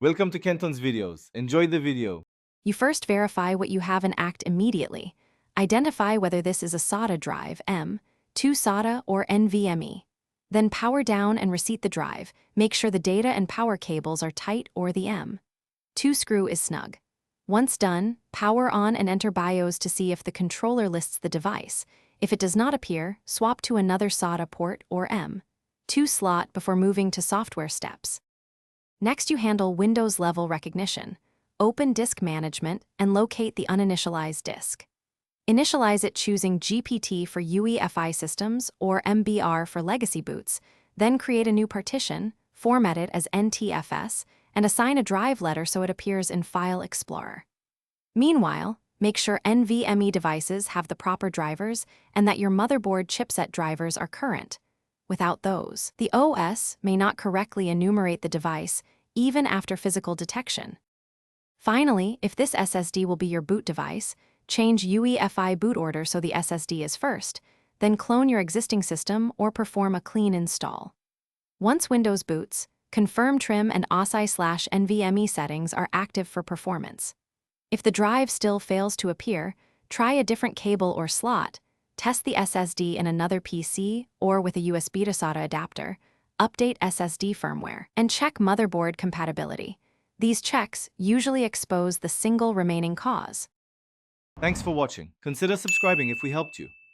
Welcome to Kenton's videos. Enjoy the video. You first verify what you have and act immediately. Identify whether this is a SATA drive, M, 2 SATA, or NVMe. Then power down and reseat the drive. Make sure the data and power cables are tight or the M. 2 screw is snug. Once done, power on and enter BIOS to see if the controller lists the device. If it does not appear, swap to another SATA port or M. 2 slot before moving to software steps. Next, you handle Windows level recognition. Open Disk Management and locate the uninitialized disk. Initialize it choosing GPT for UEFI systems or MBR for legacy boots, then create a new partition, format it as NTFS, and assign a drive letter so it appears in File Explorer. Meanwhile, make sure NVMe devices have the proper drivers and that your motherboard chipset drivers are current. Without those, the OS may not correctly enumerate the device even after physical detection. Finally, if this SSD will be your boot device, change UEFI boot order so the SSD is first, then clone your existing system or perform a clean install. Once Windows boots, confirm trim and OSI/NVMe settings are active for performance. If the drive still fails to appear, try a different cable or slot, test the SSD in another PC or with a USB to SATA adapter, update SSD firmware, and check motherboard compatibility. These checks usually expose the single remaining cause. Thanks for watching. Consider subscribing if we helped you.